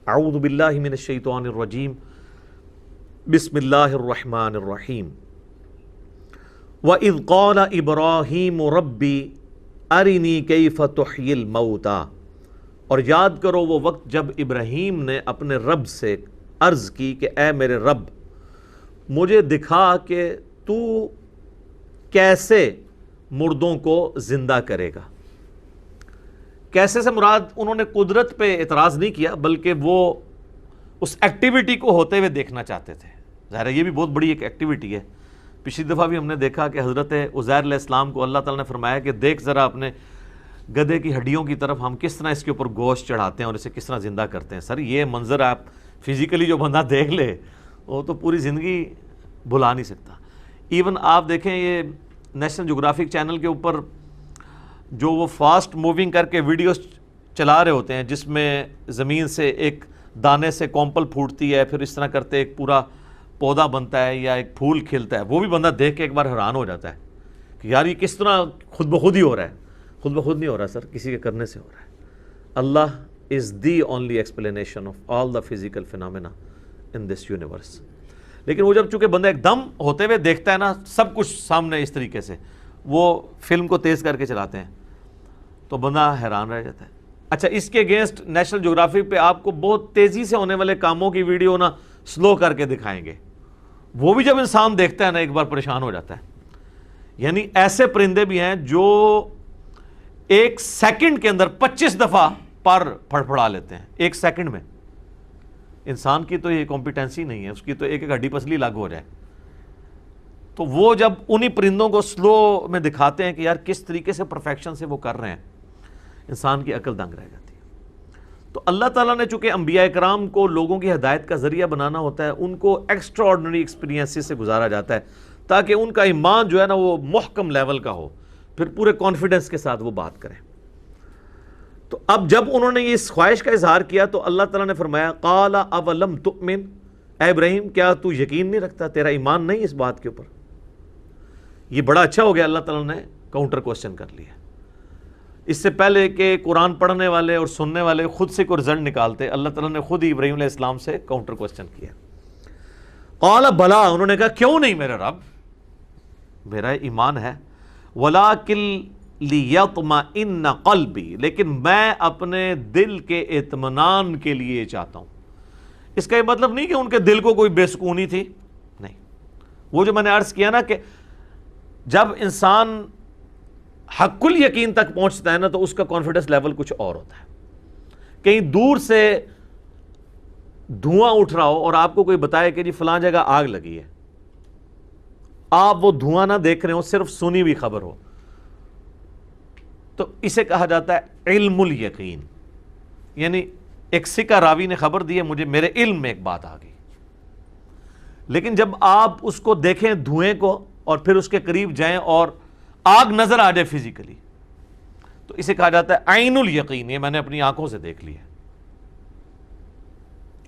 اعوذ باللہ من الشیطان الرجیم بسم اللہ الرحمن الرحیم وَإِذْ قَالَ إِبْرَاهِيمُ رَبِّ أَرِنِي كَيْفَ تُحْيِي الْمَوْتَى، اور یاد کرو وہ وقت جب ابراہیم نے اپنے رب سے عرض کی کہ اے میرے رب مجھے دکھا کہ تو کیسے مردوں کو زندہ کرے گا۔ کیسے سے مراد انہوں نے قدرت پہ اعتراض نہیں کیا، بلکہ وہ اس ایکٹیویٹی کو ہوتے ہوئے دیکھنا چاہتے تھے۔ ظاہر ہے یہ بھی بہت بڑی ایک ایکٹیویٹی ہے۔ پچھلی دفعہ بھی ہم نے دیکھا کہ حضرت عزیر علیہ السلام کو اللہ تعالیٰ نے فرمایا کہ دیکھ ذرا اپنے گدھے کی ہڈیوں کی طرف ہم کس طرح اس کے اوپر گوشت چڑھاتے ہیں اور اسے کس طرح زندہ کرتے ہیں۔ سر یہ منظر آپ فزیکلی جو بندہ دیکھ لے وہ تو پوری زندگی بھلا نہیں سکتا۔ ایون آپ دیکھیں یہ نیشنل جغرافک چینل کے اوپر جو وہ فاسٹ موونگ کر کے ویڈیوز چلا رہے ہوتے ہیں جس میں زمین سے ایک دانے سے کومپل پھوٹتی ہے، پھر اس طرح کرتے ایک پورا پودا بنتا ہے یا ایک پھول کھلتا ہے، وہ بھی بندہ دیکھ کے ایک بار حیران ہو جاتا ہے کہ یار یہ کس طرح خود بخود ہی ہو رہا ہے۔ خود بخود نہیں ہو رہا سر، کسی کے کرنے سے ہو رہا ہے۔ اللہ is the only explanation of all the physical phenomena in this universe۔ لیکن وہ جب چونکہ بندہ ایک دم ہوتے ہوئے دیکھتا ہے نا سب کچھ سامنے اس طریقے سے، وہ فلم کو تیز کر کے چلاتے ہیں تو بندہ حیران رہ جاتا ہے۔ اچھا اس کے اگینسٹ نیشنل جغرافک پہ آپ کو بہت تیزی سے ہونے والے کاموں کی ویڈیو نا سلو کر کے دکھائیں گے، وہ بھی جب انسان دیکھتا ہے نا ایک بار پریشان ہو جاتا ہے۔ یعنی ایسے پرندے بھی ہیں جو ایک سیکنڈ کے اندر 25 دفعہ پر پھڑپھڑا لیتے ہیں ایک سیکنڈ میں۔ انسان کی تو یہ کمپیٹنسی نہیں ہے، اس کی تو ایک ایک ہڈی پسلی لاگو ہو جائے۔ تو وہ جب انہی پرندوں کو سلو میں دکھاتے ہیں کہ یار کس طریقے سے پرفیکشن سے وہ کر رہے ہیں، انسان کی عقل دنگ رہ جاتی ہے۔ تو اللہ تعالیٰ نے چونکہ انبیاء کرام کو لوگوں کی ہدایت کا ذریعہ بنانا ہوتا ہے، ان کو ایکسٹرا آرڈنری ایکسپیرینس سے گزارا جاتا ہے تاکہ ان کا ایمان جو ہے نا وہ محکم لیول کا ہو، پھر پورے کانفیڈنس کے ساتھ وہ بات کریں۔ تو اب جب انہوں نے یہ اس خواہش کا اظہار کیا تو اللہ تعالیٰ نے فرمایا قال اولم تؤمن، اے ابراہیم کیا تو یقین نہیں رکھتا، تیرا ایمان نہیں اس بات کے اوپر؟ یہ بڑا اچھا ہو گیا، اللہ تعالیٰ نے کاؤنٹر کوسچن کر لیا۔ اس سے پہلے کہ قرآن پڑھنے والے اور سننے والے خود سے کوئی رزلٹ نکالتے، اللہ تعالیٰ نے خود ہی ابراہیم علیہ السلام سے کاؤنٹر کوسچن کیا۔ قال بلا، انہوں نے کہا کیوں نہیں میرے رب، میرا ایمان ہے، ولیکن لیطمئن قلبی، لیکن میں اپنے دل کے اطمینان کے لیے چاہتا ہوں۔ اس کا یہ مطلب نہیں کہ ان کے دل کو کوئی بے سکونی تھی، نہیں۔ وہ جو میں نے عرض کیا نا کہ جب انسان حق الیقین تک پہنچتا ہے نا تو اس کا کانفیڈنس لیول کچھ اور ہوتا ہے۔ کہیں دور سے دھواں اٹھ رہا ہو اور آپ کو کوئی بتائے کہ جی فلاں جگہ آگ لگی ہے، آپ وہ دھواں نہ دیکھ رہے ہو، صرف سنی ہوئی خبر ہو، تو اسے کہا جاتا ہے علم الیقین۔ یعنی ایک سکہ راوی نے خبر دی ہے مجھے، میرے علم میں ایک بات آ گئی، لیکن جب آپ اس کو دیکھیں دھوئیں کو اور پھر اس کے قریب جائیں اور آگ نظر آ جائے فزیکلی، تو اسے کہا جاتا ہے عین الیقین، یہ میں نے اپنی آنکھوں سے دیکھ لی ہے۔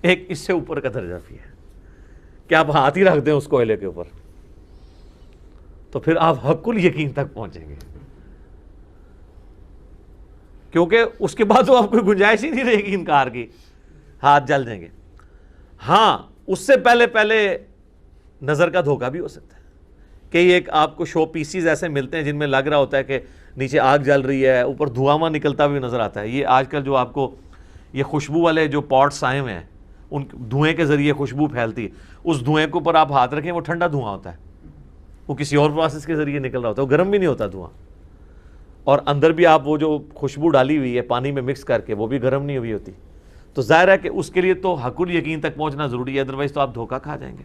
ایک اس سے اوپر کا درجہ بھی ہے کہ آپ ہاتھ ہی رکھ دیں اس کوئلے کے اوپر تو پھر آپ حق الیقین تک پہنچیں گے، کیونکہ اس کے بعد تو آپ کوئی گنجائش ہی نہیں رہے گی انکار کی، ہاتھ جل جائیں گے۔ ہاں اس سے پہلے نظر کا دھوکہ بھی ہو سکتا ہے کہ ایک آپ کو شو پیسز ایسے ملتے ہیں جن میں لگ رہا ہوتا ہے کہ نیچے آگ جل رہی ہے، اوپر دھواں نکلتا بھی نظر آتا ہے۔ یہ آج کل جو آپ کو یہ خوشبو والے جو پاٹس آئے ہوئے ہیں، ان دھوئیں کے ذریعے خوشبو پھیلتی ہے، اس دھوئیں کے اوپر آپ ہاتھ رکھیں وہ ٹھنڈا دھواں ہوتا ہے، وہ کسی اور پروسیس کے ذریعے نکل رہا ہوتا ہے، وہ گرم بھی نہیں ہوتا دھواں، اور اندر بھی آپ وہ جو خوشبو ڈالی ہوئی ہے پانی میں مکس کر کے وہ بھی گرم نہیں ہوئی ہوتی۔ تو ظاہر ہے کہ اس کے لیے تو حق الیقین تک پہنچنا ضروری ہے، ادروائز تو آپ دھوکہ کھا جائیں گے۔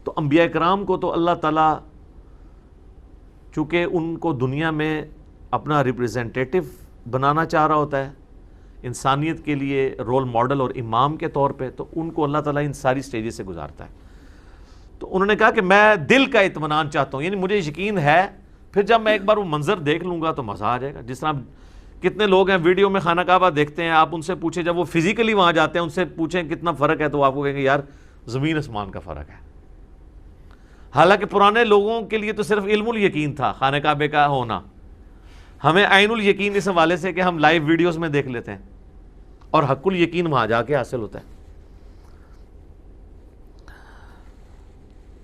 تو انبیاء کرام کو تو اللہ تعالیٰ چونکہ ان کو دنیا میں اپنا ریپریزنٹیٹو بنانا چاہ رہا ہوتا ہے، انسانیت کے لیے رول ماڈل اور امام کے طور پہ، تو ان کو اللہ تعالیٰ ان ساری سٹیجز سے گزارتا ہے۔ تو انہوں نے کہا کہ میں دل کا اطمینان چاہتا ہوں، یعنی مجھے یقین ہے، پھر جب میں ایک بار وہ منظر دیکھ لوں گا تو مزہ آ جائے گا۔ جس طرح کتنے لوگ ہیں ویڈیو میں خانہ کعبہ دیکھتے ہیں، آپ ان سے پوچھیں جب وہ فزیکلی وہاں جاتے ہیں ان سے پوچھیں کتنا فرق ہے تو آپ کو کہیں گے یار زمین آسمان کا فرق ہے۔ حالانکہ پرانے لوگوں کے لیے تو صرف علم الیقین تھا خانہ کعبے کا ہونا، ہمیں عین الیقین اس حوالے سے کہ ہم لائیو ویڈیوز میں دیکھ لیتے ہیں اور حق الیقین وہاں جا کے حاصل ہوتا ہے۔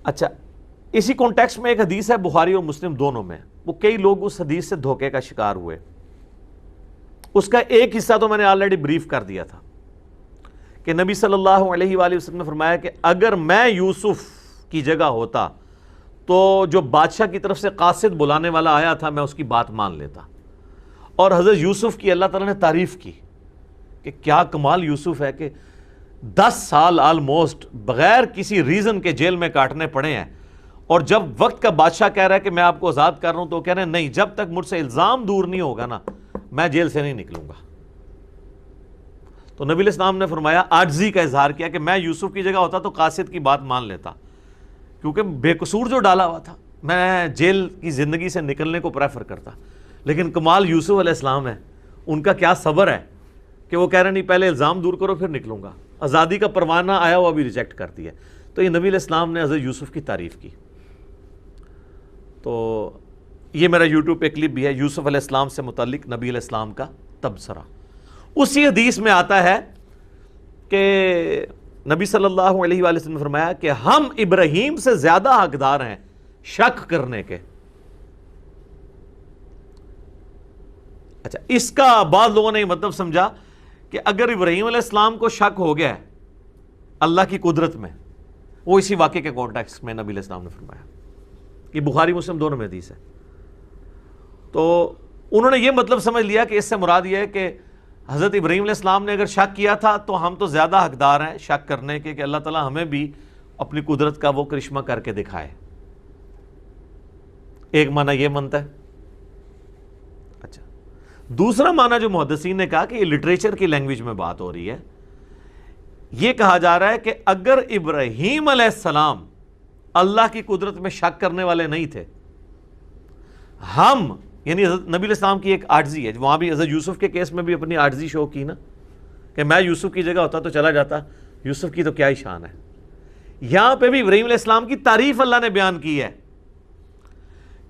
اچھا، اسی کانٹیکسٹ میں ایک حدیث ہے بخاری اور مسلم دونوں میں، وہ کئی لوگ اس حدیث سے دھوکے کا شکار ہوئے۔ اس کا ایک حصہ تو میں نے آلریڈی بریف کر دیا تھا کہ نبی صلی اللہ علیہ وآلہ وسلم نے فرمایا کہ اگر میں یوسف کی جگہ ہوتا تو جو بادشاہ کی طرف سے قاصد بلانے والا آیا تھا میں اس کی بات مان لیتا۔ اور حضرت یوسف کی اللہ تعالیٰ نے تعریف کی کہ کیا کمال یوسف ہے کہ 10 سال آلموسٹ بغیر کسی ریزن کے جیل میں کاٹنے پڑے ہیں، اور جب وقت کا بادشاہ کہہ رہا ہے کہ میں آپ کو آزاد کر رہا ہوں تو وہ کہہ رہے ہیں نہیں، جب تک مجھ سے الزام دور نہیں ہوگا نا میں جیل سے نہیں نکلوں گا۔ تو نبی علیہ السلام نے فرمایا، عاجزی کا اظہار کیا کہ میں یوسف کی جگہ ہوتا تو قاصد کی بات مان لیتا، کیونکہ بے قصور جو ڈالا ہوا تھا، میں جیل کی زندگی سے نکلنے کو پریفر کرتا۔ لیکن کمال یوسف علیہ السلام ہے، ان کا کیا صبر ہے کہ وہ کہہ رہے نہیں پہلے الزام دور کرو پھر نکلوں گا، آزادی کا پروانہ آیا ہوا بھی ریجیکٹ کر دیا۔ تو یہ نبی علیہ السلام نے حضرت یوسف کی تعریف کی۔ تو یہ میرا یوٹیوب پہ کلپ بھی ہے، یوسف علیہ السلام سے متعلق نبی علیہ السلام کا تبصرہ۔ اسی حدیث میں آتا ہے کہ نبی صلی اللہ علیہ وآلہ وسلم نے فرمایا کہ ہم ابراہیم سے زیادہ حقدار ہیں شک کرنے کے۔ اچھا، اس کا بعض لوگوں نے یہ مطلب سمجھا کہ اگر ابراہیم علیہ السلام کو شک ہو گیا ہے اللہ کی قدرت میں، وہ اسی واقعے کے کانٹیکسٹ میں نبی علیہ السلام نے فرمایا۔ یہ بخاری مسلم دونوں میں حدیث ہے۔ تو انہوں نے یہ مطلب سمجھ لیا کہ اس سے مراد یہ ہے کہ حضرت ابراہیم علیہ السلام نے اگر شک کیا تھا تو ہم تو زیادہ حقدار ہیں شک کرنے کے کہ اللہ تعالیٰ ہمیں بھی اپنی قدرت کا وہ کرشمہ کر کے دکھائے۔ ایک معنی یہ بنتا ہے۔ اچھا، دوسرا معنی جو محدثین نے کہا کہ یہ لٹریچر کی لینگویج میں بات ہو رہی ہے، یہ کہا جا رہا ہے کہ اگر ابراہیم علیہ السلام اللہ کی قدرت میں شک کرنے والے نہیں تھے، ہم یعنی حضرت نبی علیہ السلام کی ایک عاجزی ہے، وہاں بھی حضرت یوسف کے کیس میں بھی اپنی عاجزی شو کی نا کہ میں یوسف کی جگہ ہوتا تو چلا جاتا، یوسف کی تو کیا ہی شان ہے۔ یہاں پہ بھی ابراہیم علیہ السلام کی تعریف اللہ نے بیان کی ہے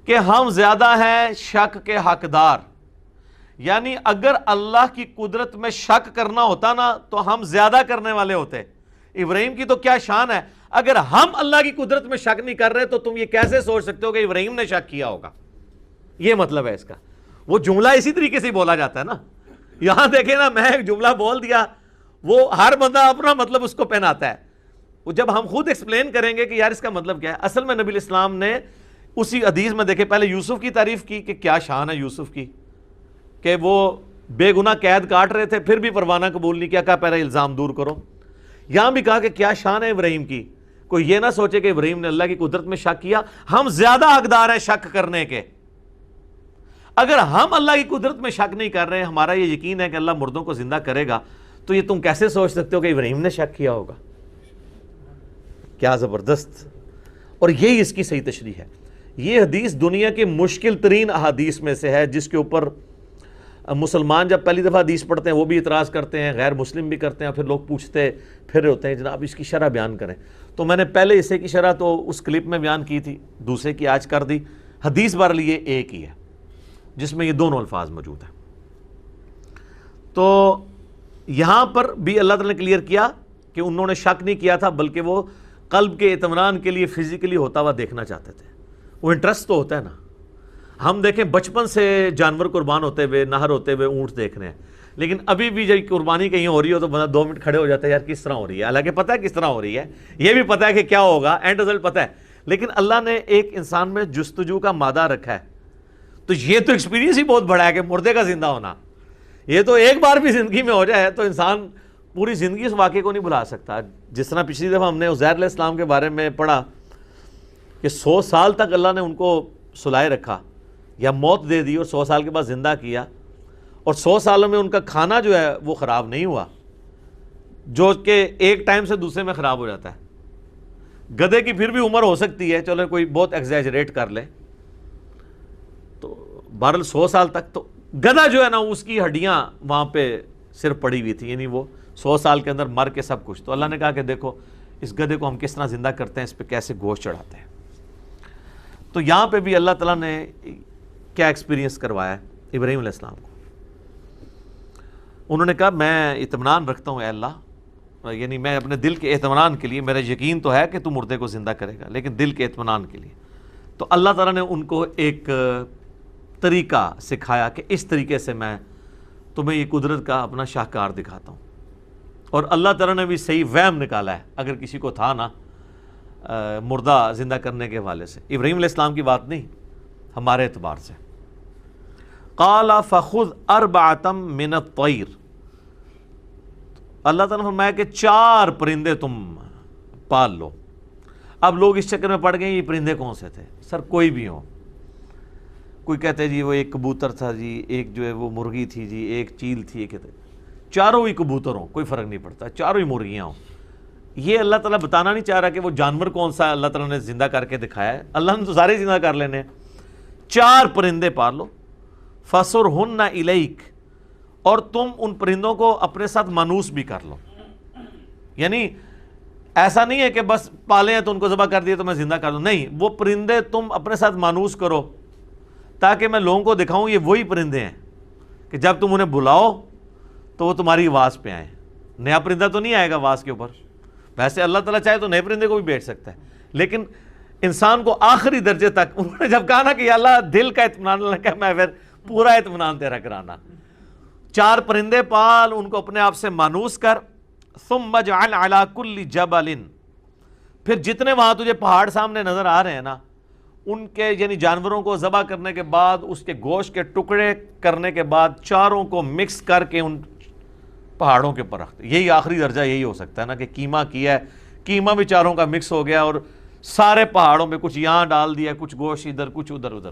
کہ ہم زیادہ ہیں شک کے حقدار، یعنی اگر اللہ کی قدرت میں شک کرنا ہوتا نا تو ہم زیادہ کرنے والے ہوتے۔ ابراہیم کی تو کیا شان ہے، اگر ہم اللہ کی قدرت میں شک نہیں کر رہے تو تم یہ کیسے سوچ سکتے ہو کہ ابراہیم نے شک کیا ہوگا؟ یہ مطلب ہے اس کا۔ وہ جملہ اسی طریقے سے بولا جاتا ہے نا، یہاں دیکھیں نا میں ایک جملہ بول دیا، وہ ہر بندہ اپنا مطلب اس کو پہناتا ہے۔ وہ جب ہم خود ایکسپلین کریں گے کہ یار اس کا مطلب کیا ہے، اصل میں نبی علیہ السلام نے اسی حدیث میں دیکھیں پہلے یوسف کی تعریف کی کہ کیا شان ہے یوسف کی، کہ وہ بے گناہ قید کاٹ رہے تھے پھر بھی پروانہ قبول نہیں کیا، کہا پہلے الزام دور کرو۔ یہاں بھی کہا کہ کیا شان ہے ابراہیم کی، کوئی یہ نہ سوچے کہ ابراہیم نے اللہ کی قدرت میں شک کیا، ہم زیادہ حقدار ہیں شک کرنے کے۔ اگر ہم اللہ کی قدرت میں شک نہیں کر رہے، ہمارا یہ یقین ہے کہ اللہ مردوں کو زندہ کرے گا، تو یہ تم کیسے سوچ سکتے ہو کہ ابراہیم نے شک کیا ہوگا؟ کیا زبردست! اور یہی اس کی صحیح تشریح ہے۔ یہ حدیث دنیا کے مشکل ترین احادیث میں سے ہے، جس کے اوپر مسلمان جب پہلی دفعہ حدیث پڑھتے ہیں وہ بھی اعتراض کرتے ہیں، غیر مسلم بھی کرتے ہیں، پھر لوگ پوچھتے پھر ہوتے ہیں جناب اس کی شرح بیان کریں۔ تو میں نے پہلے حصے کی شرح تو اس کلپ میں بیان کی تھی، دوسرے کی آج کر دی۔ حدیث بہرحال یہ ایک ہی ہے جس میں یہ دونوں الفاظ موجود ہیں۔ تو یہاں پر بھی اللہ تعالیٰ نے کلیئر کیا کہ انہوں نے شک نہیں کیا تھا، بلکہ وہ قلب کے اطمینان کے لیے فزیکلی ہوتا ہوا دیکھنا چاہتے تھے۔ وہ انٹرسٹ تو ہوتا ہے نا، ہم دیکھیں بچپن سے جانور قربان ہوتے ہوئے، نہر ہوتے ہوئے اونٹ دیکھ رہے ہیں، لیکن ابھی بھی جب قربانی کہیں ہو رہی ہو تو بندہ 2 منٹ کھڑے ہو جاتا ہے، یار کس طرح ہو رہی ہے، حالانکہ پتہ ہے کس طرح ہو رہی ہے، یہ بھی پتہ ہے کہ کیا ہوگا، اینڈ رزلٹ پتہ ہے، لیکن اللہ نے ایک انسان میں جستجو کا مادہ رکھا ہے۔ تو یہ تو ایکسپیرینس ہی بہت بڑا ہے کہ مردے کا زندہ ہونا، یہ تو ایک بار بھی زندگی میں ہو جائے تو انسان پوری زندگی اس واقعے کو نہیں بھلا سکتا۔ جس طرح پچھلی دفعہ ہم نے عزیر علیہ السلام کے بارے میں پڑھا کہ 100 سال تک اللہ نے ان کو سلائے رکھا یا موت دے دی اور 100 سال کے بعد زندہ کیا، اور 100 سالوں میں ان کا کھانا جو ہے وہ خراب نہیں ہوا، جو کہ ایک ٹائم سے دوسرے میں خراب ہو جاتا ہے۔ گدھے کی پھر بھی عمر ہو سکتی ہے، چلو کوئی بہت ایگزیجریٹ کر لے، تو بہرحال 100 سال تک تو گدھا جو ہے نا اس کی ہڈیاں وہاں پہ صرف پڑی ہوئی تھی، یعنی وہ 100 سال کے اندر مر کے سب کچھ۔ تو اللہ نے کہا کہ دیکھو اس گدھے کو ہم کس طرح زندہ کرتے ہیں، اس پہ کیسے گوشت چڑھاتے ہیں۔ تو یہاں پہ بھی اللہ تعالیٰ نے کیا ایکسپیرینس کروایا ہے ابراہیم علیہ السلام کو۔ انہوں نے کہا میں اطمینان رکھتا ہوں اے اللہ، یعنی میں اپنے دل کے اطمینان کے لیے، میرا یقین تو ہے کہ تو مردے کو زندہ کرے گا، لیکن دل کے اطمینان کے لیے. تو اللہ تعالیٰ نے ان کو ایک طریقہ سکھایا کہ اس طریقے سے میں تمہیں یہ قدرت کا اپنا شاہکار دکھاتا ہوں. اور اللہ تعالیٰ نے بھی صحیح وہم نکالا ہے، اگر کسی کو تھا نا مردہ زندہ کرنے کے حوالے سے. ابراہیم علیہ السلام کی بات نہیں، ہمارے اعتبار سے. قال فخذ اربعۃ من الطیر، اللہ تعالیٰ نے فرمایا کہ 4 پرندے تم پال لو. اب لوگ اس چکر میں پڑ گئے یہ پرندے کون سے تھے؟ سر کوئی بھی ہو. کوئی کہتے جی وہ ایک کبوتر تھا جی، ایک جو ہے وہ مرغی تھی جی، ایک چیل تھی، ایک چاروں ہی کبوتر ہوں، کوئی فرق نہیں پڑتا، چاروں ہی مرغیاں ہوں. یہ اللہ تعالیٰ بتانا نہیں چاہ رہا کہ وہ جانور کون سا ہے، اللہ تعالیٰ نے زندہ کر کے دکھایا ہے. اللہ نے تو سارے زندہ کر لینے ہیں. 4 پرندے پال لو. فَصُرْهُنَّ إِلَيْكَ، اور تم ان پرندوں کو اپنے ساتھ مانوس بھی کر لو. یعنی ایسا نہیں ہے کہ بس پالے ہیں تو ان کو ذبح کر دیے تو میں زندہ کر دوں، نہیں، وہ پرندے تم اپنے ساتھ مانوس کرو تاکہ میں لوگوں کو دکھاؤں یہ وہی پرندے ہیں کہ جب تم انہیں بلاؤ تو وہ تمہاری آواز پہ آئیں. نیا پرندہ تو نہیں آئے گا آواز کے اوپر. ویسے اللہ تعالیٰ چاہے تو نئے پرندے کو بھی بیچ سکتا ہے، لیکن انسان کو آخری درجے تک انہوں نے جب کہا نا کہ یا اللہ دل کا اطمینان، اللہ کہا میں پھر پورا اطمینان تیرا کرانا. 4 پرندے پال، ان کو اپنے آپ سے مانوس کر. ثم اجعل علی کل جبل، پھر جتنے وہاں تجھے پہاڑ سامنے نظر آ رہے ہیں نا، ان کے یعنی جانوروں کو ذبح کرنے کے بعد اس کے گوشت کے ٹکڑے کرنے کے بعد چاروں کو مکس کر کے ان پہاڑوں کے اوپر رکھتے. یہی آخری درجہ یہی ہو سکتا ہے نا کہ قیمہ کیا ہے، قیمہ بھی چاروں کا مکس ہو گیا اور سارے پہاڑوں پہ کچھ یہاں ڈال دیا، کچھ گوشت ادھر، کچھ ادھر ادھر.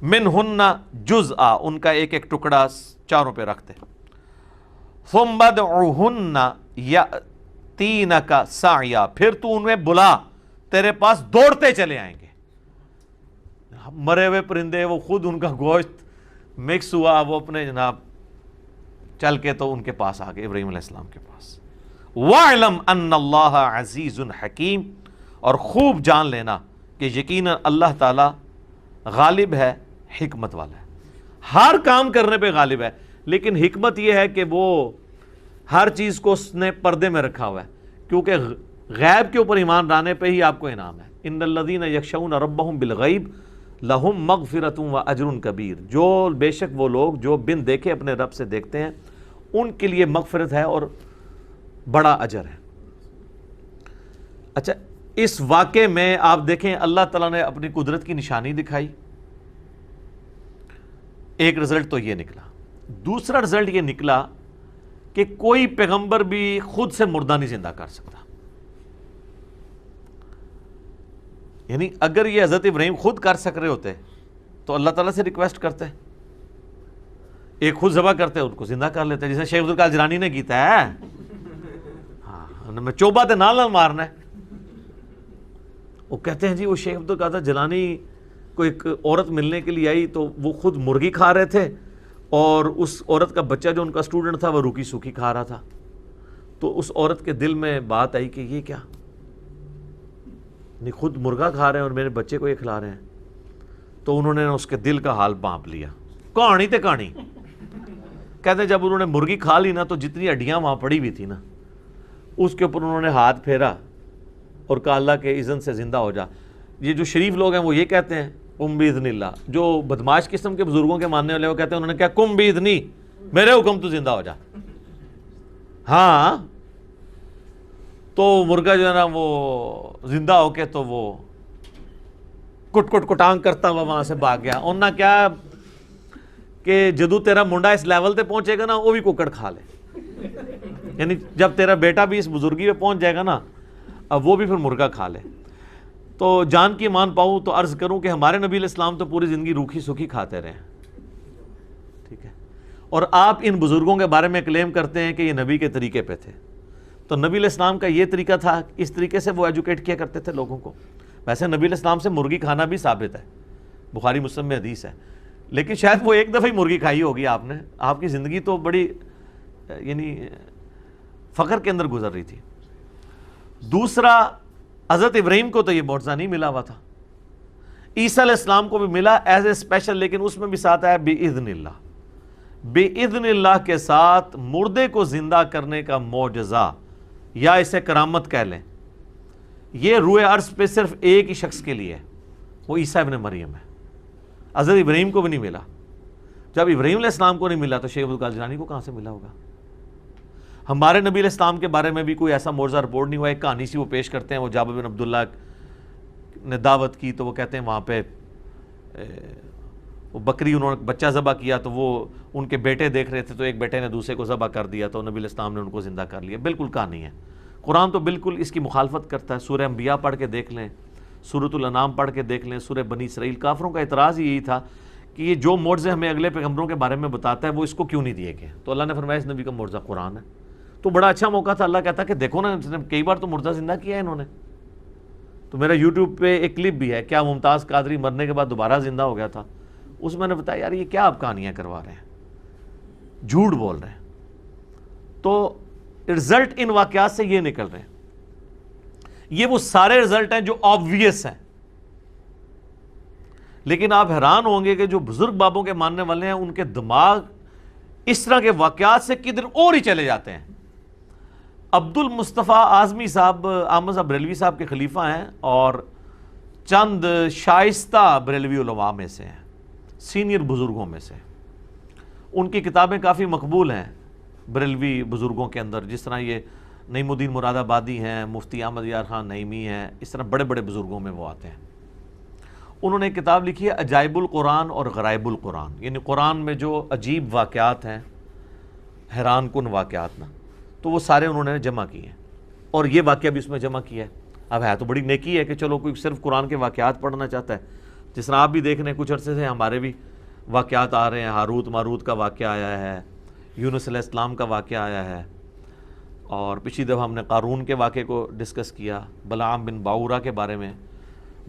منہن جزءا، ان کا ایک ایک ٹکڑا چاروں پہ رکھتے. ثم ادعوہن یأتینک سعیا، پھر تو انہیں بلا، تیرے پاس دوڑتے چلے آئیں گے. مرے ہوئے پرندے، وہ خود ان کا گوشت مکس ہوا، وہ اپنے جناب چل کے تو ان کے پاس آ گئے، ابراہیم علیہ السلام کے پاس. وَاعْلَمْ أَنَّ اللَّهَ عَزِيزٌ حَكِيمٌ، اور خوب جان لینا کہ یقیناً اللہ تعالی غالب ہے، حکمت والا ہے. ہر کام کرنے پہ غالب ہے، لیکن حکمت یہ ہے کہ وہ ہر چیز کو اس نے پردے میں رکھا ہوا ہے، کیونکہ غیب کے اوپر ایمان لانے پہ ہی آپ کو انعام ہے. ان الذین یخشون ربہم بالغیب لہم مغفرۃ و اجر کبیر، جو بے شک وہ لوگ جو بن دیکھے اپنے رب سے دیکھتے ہیں ان کے لیے مغفرت ہے اور بڑا اجر ہے. اچھا، اس واقعے میں آپ دیکھیں اللہ تعالیٰ نے اپنی قدرت کی نشانی دکھائی. ایک رزلٹ تو یہ نکلا. دوسرا رزلٹ یہ نکلا کہ کوئی پیغمبر بھی خود سے مردہ نہیں زندہ کر سکتا. یعنی اگر یہ حضرت ابراہیم خود کر سک رہے ہوتے تو اللہ تعالیٰ سے ریکویسٹ کرتے، ایک خود ذبح کرتے ان کو زندہ کر لیتے، جیسے شیخ عبدالقادر جیلانی نے کیتا ہے. ہاں، میں چوبا تے نال مارنا ہے. وہ کہتے ہیں جی وہ شیخ عبدالقادر جیلانی کو ایک عورت ملنے کے لیے آئی تو وہ خود مرغی کھا رہے تھے اور اس عورت کا بچہ جو ان کا اسٹوڈنٹ تھا وہ روکی سوکھی کھا رہا تھا. تو اس عورت کے دل میں بات آئی کہ یہ کیا، نہیں خود مرغا کھا رہے ہیں اور میرے بچے کو یہ کھلا رہے ہیں. تو انہوں نے اس کے دل کا حال بانپ لیا. کہانی تے کہانی کہتے ہیں جب انہوں نے مرغی کھا لی نا تو جتنی ہڈیاں وہاں پڑی ہوئی تھی نا اس کے اوپر انہوں نے ہاتھ پھیرا اور کہا اللہ کے اذن سے زندہ ہو جا. یہ جو شریف لوگ ہیں وہ یہ کہتے ہیں قم باذن اللہ. جو بدماش قسم کے بزرگوں کے ماننے والے وہ کہتے ہیں انہوں نے کہا قم باذنی، میرے حکم تو زندہ ہو جا. ہاں، تو مرغا جو ہے نا وہ زندہ ہو کے تو وہ کٹ کٹ کٹانگ کرتا ہوا وہاں سے بھاگ گیا. انہوں نے کیا کہ جدو تیرا منڈا اس لیول تے پہنچے گا نا وہ بھی ککڑ کھا لے. یعنی جب تیرا بیٹا بھی اس بزرگی پہ پہنچ جائے گا نا اب وہ بھی پھر مرغا کھا لے. تو جان کی مان پاؤں تو عرض کروں کہ ہمارے نبی علیہ السلام تو پوری زندگی روکھی سوکھی کھاتے رہے. ٹھیک ہے، اور آپ ان بزرگوں کے بارے میں کلیم کرتے ہیں کہ یہ نبی کے طریقے پہ تھے. تو نبی علیہ السلام کا یہ طریقہ تھا، اس طریقے سے وہ ایجوکیٹ کیا کرتے تھے لوگوں کو. ویسے نبی علیہ السلام سے مرغی کھانا بھی ثابت ہے، بخاری مسلم میں حدیث ہے، لیکن شاید وہ ایک دفعہ ہی مرغی کھائی ہوگی آپ نے. آپ کی زندگی تو بڑی یعنی فقر کے اندر گزر رہی تھی. دوسرا، حضرت ابراہیم کو تو یہ معجزہ نہیں ملا ہوا تھا، عیسیٰ علیہ السلام کو بھی ملا ایز اے اسپیشل، لیکن اس میں بھی ساتھ آیا بِإِذْنِ اللہ. بِإِذْنِ اللہ کے ساتھ مردے کو زندہ کرنے کا معجزہ، یا اسے کرامت کہہ لیں، یہ روئے عرض پہ صرف ایک ہی شخص کے لیے ہے، وہ عیسیٰ ابن مریم ہے۔ حضرت ابراہیم کو بھی نہیں ملا۔ جب ابراہیم علیہ السلام کو نہیں ملا تو شیخ عبدالقادر جیلانی کو کہاں سے ملا ہوگا؟ ہمارے نبی علیہ السلام کے بارے میں بھی کوئی ایسا معجزہ رپورٹ نہیں ہوا۔ ایک کہانی سی وہ پیش کرتے ہیں، وہ جابر بن عبداللہ نے دعوت کی تو وہ کہتے ہیں وہاں پہ وہ بکری انہوں نے بچہ ذبح کیا تو وہ ان کے بیٹے دیکھ رہے تھے تو ایک بیٹے نے دوسرے کو ذبح کر دیا تو نبی علیہ السلام نے ان کو زندہ کر لیا۔ بالکل کہانی ہے، قرآن تو بالکل اس کی مخالفت کرتا ہے۔ سورہ انبیاء پڑھ کے دیکھ لیں، سورۃ الانعام پڑھ کے دیکھ لیں، سورہ بنی اسرائیل۔ کافروں کا اعتراض یہی تھا کہ یہ جو معجزے ہمیں اگلے پیغمبروں کے بارے میں بتاتا ہے وہ اس کو کیوں نہیں دیے گئے؟ تو اللہ نے فرمایا اس نبی کا معجزہ قرآن ہے۔ تو بڑا اچھا موقع تھا، اللہ کہتا کہ دیکھو نا کئی بار تو مردہ زندہ کیا ہے انہوں نے۔ تو میرا یوٹیوب پہ ایک کلپ بھی ہے، کیا ممتاز قادری مرنے کے بعد دوبارہ زندہ ہو گیا تھا، اس میں نے بتایا یار یہ کیا آپ کہانیاں کروا رہے ہیں، جھوٹ بول رہے ہیں۔ تو رزلٹ ان واقعات سے یہ نکل رہے ہیں، یہ وہ سارے رزلٹ ہیں جو آبویس ہیں، لیکن آپ حیران ہوں گے کہ جو بزرگ بابوں کے ماننے والے ہیں ان کے دماغ اس طرح کے واقعات سے کدھر اور ہی چلے جاتے ہیں۔ عبد المصطفیٰ اعظمی صاحب احمد صاحب بریلوی صاحب کے خلیفہ ہیں اور چند شائستہ بریلوی علماء میں سے ہیں، سینئر بزرگوں میں سے۔ ان کی کتابیں کافی مقبول ہیں بریلوی بزرگوں کے اندر، جس طرح یہ نعیم الدین مراد آبادی ہیں، مفتی احمد یار خان نعیمی ہیں، اس طرح بڑے بڑے بزرگوں میں وہ آتے ہیں۔ انہوں نے ایک کتاب لکھی ہے عجائب القرآن اور غرائب القرآن، یعنی قرآن میں جو عجیب واقعات ہیں، حیران کن واقعات نا، تو وہ سارے انہوں نے جمع کیے ہیں، اور یہ واقعہ بھی اس میں جمع کیا ہے۔ اب ہے تو بڑی نیکی ہے کہ چلو کوئی صرف قرآن کے واقعات پڑھنا چاہتا ہے، جس طرح آپ بھی دیکھ رہے ہیں کچھ عرصے سے ہمارے بھی واقعات آ رہے ہیں، ہاروت ماروت کا واقعہ آیا ہے، یونس علیہ السلام کا واقعہ آیا ہے، اور پچھلی دفعہ ہم نے قارون کے واقعے کو ڈسکس کیا، بلعام بن باورا کے بارے میں۔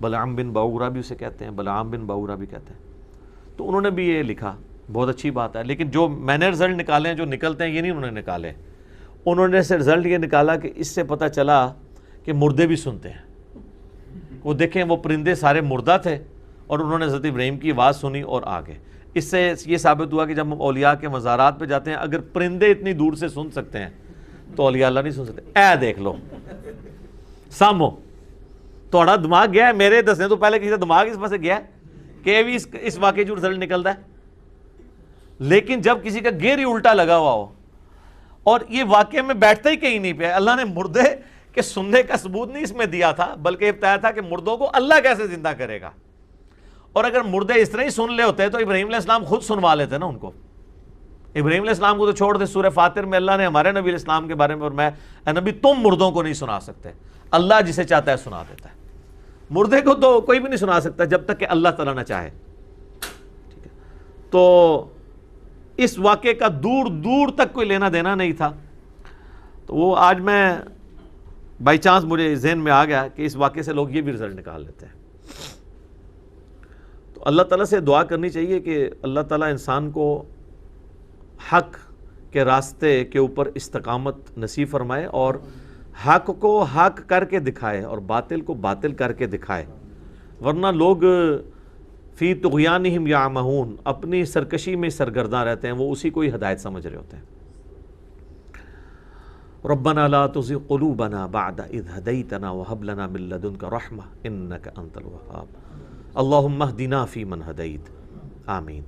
بلعام بن باورا بھی اسے کہتے ہیں، بلعام بن باورا بھی کہتے ہیں۔ تو انہوں نے بھی یہ لکھا، بہت اچھی بات ہے، لیکن جو میں نے رزلٹ نکالے ہیں، جو نکلتے ہیں، یہ نہیں انہوں نے نکالے۔ انہوں نے سے رزلٹ یہ نکالا کہ اس سے پتہ چلا کہ مردے بھی سنتے ہیں۔ وہ دیکھیں وہ پرندے سارے مردہ تھے اور انہوں نے حضرت ابراہیم کی آواز سنی اور آگے۔ اس سے یہ ثابت ہوا کہ جب ہم اولیاء کے مزارات پہ جاتے ہیں، اگر پرندے اتنی دور سے سن سکتے ہیں تو اولیاء اللہ نہیں سن سکتے۔ اے دیکھ لو سامو، تھوڑا دماغ گیا ہے، میرے دسنے تو پہلے کسی کا دماغ اس پاسے گیا ہے کہ بھی اس واقعے جو رزلٹ نکلتا ہے۔ لیکن جب کسی کا گیر ہی الٹا لگا ہوا ہو اور یہ واقعے میں بیٹھتا ہی کہیں نہیں پہ، اللہ نے مردے کے سننے کا ثبوت نہیں اس میں دیا تھا، بلکہ یہ بتایا تھا کہ مردوں کو اللہ کیسے زندہ کرے گا۔ اور اگر مردے اس طرح ہی سن لے ہوتے تو ابراہیم علیہ السلام خود سنوا لیتے نا ان کو۔ ابراہیم علیہ السلام کو تو چھوڑ دے، سورہ فاطر میں اللہ نے ہمارے نبی علیہ السلام کے بارے میں فرمایا اے نبی تم مردوں کو نہیں سنا سکتے، اللہ جسے چاہتا ہے سنا دیتا ہے۔ مردے کو تو کوئی بھی نہیں سنا سکتا جب تک کہ اللہ تعالیٰ نہ چاہے۔ ٹھیک ہے، تو اس واقعے کا دور دور تک کوئی لینا دینا نہیں تھا۔ تو وہ آج میں بائی چانس مجھے ذہن میں آ گیا کہ اس واقعے سے لوگ یہ بھی رزلٹ نکال لیتے ہیں۔ تو اللہ تعالیٰ سے دعا کرنی چاہیے کہ اللہ تعالیٰ انسان کو حق کے راستے کے اوپر استقامت نصیب فرمائے اور حق کو حق کر کے دکھائے اور باطل کو باطل کر کے دکھائے، ورنہ لوگ فی طغیانہم یعمہون، اپنی سرکشی میں سرگرداں رہتے ہیں، وہ اسی کو ہی ہدایت سمجھ رہے ہوتے ہیں۔ ربنا لا تزغ قلوبنا بعد اذ ہدیتنا وہب لنا من لدنک رحمہ انک انت الوہاب اللہم اہدنا فیمن ہدیت، آمین۔